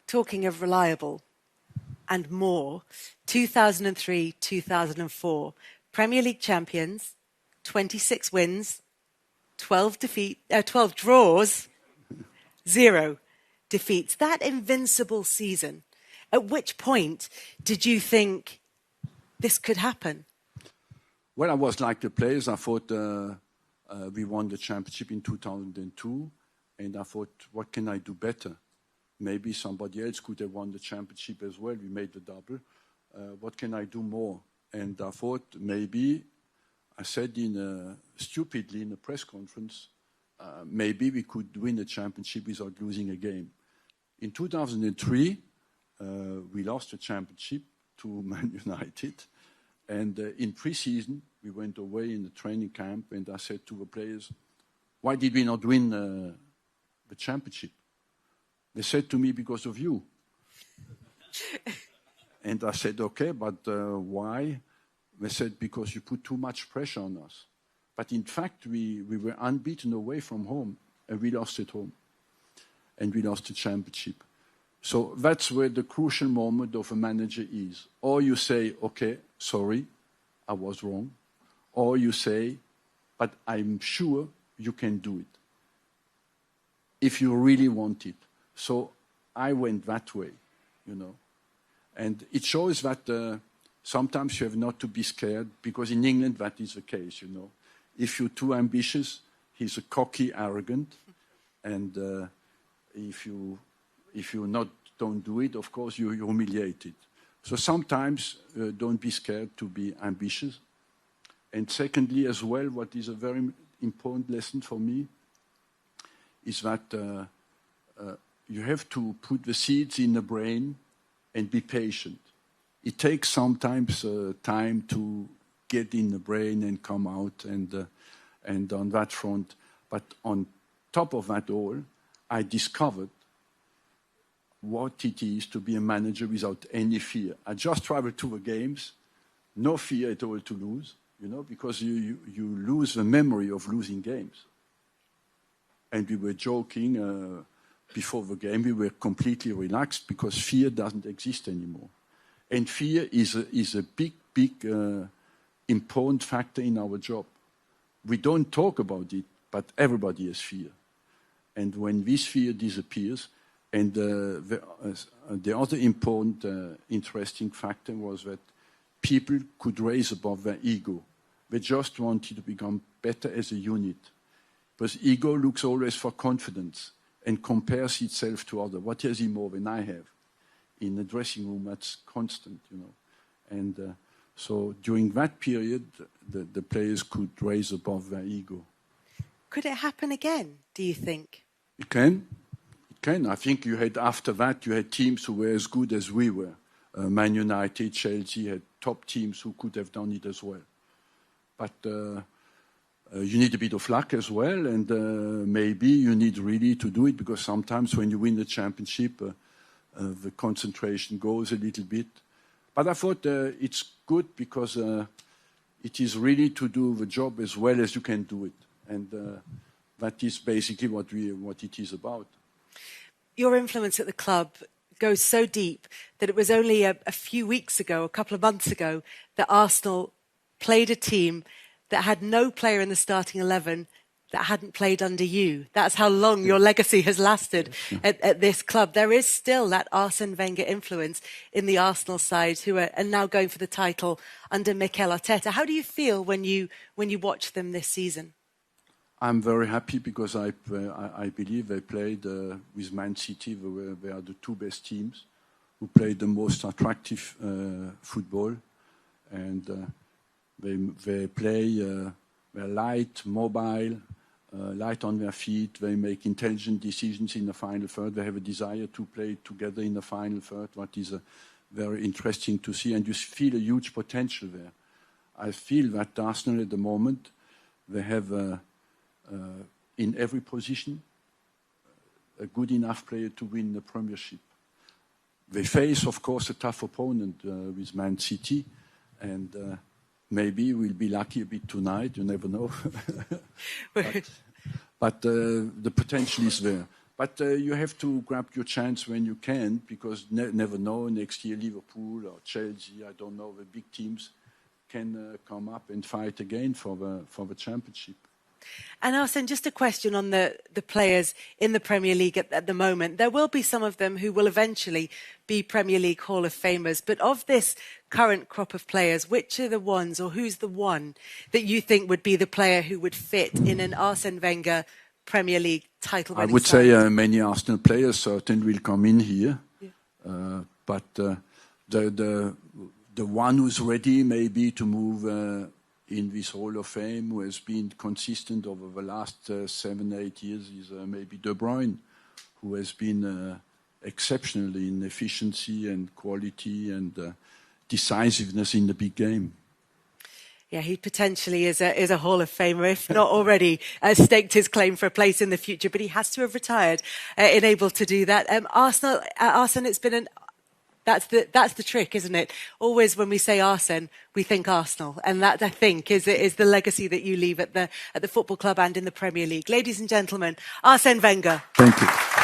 talking of reliable and more, 2003, 2004, Premier League champions, 26 wins, 12 draws, 0 defeats. That invincible season, at which point did you think this could happen? Well, I was like the players. I thought we won the championship in 2002, and I thought, what can I do better? Maybe somebody else could have won the championship as well. We made the double. What can I do more? And I thought maybe, I said stupidly in a press conference, maybe we could win a championship without losing a game. In 2003, we lost the championship to Man United. And in pre-season, we went away in the training camp, and I said to the players, why did we not win the championship? They said to me, because of you. And I said, okay, but why? They said, because you put too much pressure on us. But in fact, we were unbeaten away from home, and we lost at home. And we lost the championship. So that's where the crucial moment of a manager is. Or you say, okay, sorry, I was wrong. Or you say, but I'm sure you can do it, if you really want it. So I went that way, you know. And it shows that sometimes you have not to be scared, because in England that is the case, you know. If you're too ambitious, he's a cocky, arrogant. And if you don't do it, of course, you're humiliated. So sometimes don't be scared to be ambitious. And secondly, as well, what is a very important lesson for me is that you have to put the seeds in the brain and be patient. It takes sometimes time to get in the brain and come out, and on that front. But on top of that all, I discovered what it is to be a manager without any fear. I just traveled to the games, no fear at all to lose, you know, because you lose the memory of losing games. And we were joking before the game, we were completely relaxed because fear doesn't exist anymore. And fear is a big, important factor in our job. We don't talk about it, but everybody has fear. And when this fear disappears, and the other important, interesting factor was that people could raise above their ego. They just wanted to become better as a unit. Because ego looks always for confidence and compares itself to others. What has he more than I have? In the dressing room, that's constant, you know. And so during that period, the players could raise above their ego. Could it happen again, do you think? It can. It can. I think after that, you had teams who were as good as we were. Man United, Chelsea had top teams who could have done it as well. But you need a bit of luck as well, and maybe you need really to do it, because sometimes when you win the championship, the concentration goes a little bit. But I thought it's good because it is really to do the job as well as you can do it. And that is basically what it is about. Your influence at the club goes so deep that it was only a few weeks ago, a couple of months ago, that Arsenal played a team that had no player in the starting 11 that hadn't played under you. That's how long your legacy has lasted at this club. There is still that Arsene Wenger influence in the Arsenal side, who are now going for the title under Mikel Arteta. How do you feel when you watch them this season? I'm very happy because I believe they played with Man City. They are the two best teams who played the most attractive football, and they play. They're light, mobile, light on their feet. They make intelligent decisions in the final third. They have a desire to play together in the final third, what is very interesting to see. And you feel a huge potential there. I feel that Arsenal at the moment, they have in every position a good enough player to win the Premiership. They face, of course, a tough opponent with Man City, and maybe we'll be lucky a bit tonight, you never know. but the potential is there. But you have to grab your chance when you can, because never know, next year Liverpool or Chelsea, I don't know, the big teams can come up and fight again for the championship. And Arsene, just a question on the players in the Premier League at the moment. There will be some of them who will eventually be Premier League Hall of Famers. But of this current crop of players, which are the ones, or who's the one that you think would be the player who would fit in an Arsene Wenger Premier League title winning I would side? say many Arsenal players certainly will come in here. Yeah. But the one who's ready maybe to move in this Hall of Fame, who has been consistent over the last 7-8 years, is maybe De Bruyne, who has been exceptional in efficiency and quality and decisiveness in the big game. Yeah, he potentially is a Hall of Famer, if not already staked his claim for a place in the future. But he has to have retired, unable to do that. Arsene, it's been that's the trick, isn't it? Always when we say Arsene, we think Arsenal, and that, I think, is the legacy that you leave at the football club and in the Premier League. Ladies and gentlemen, Arsene Wenger. Thank you.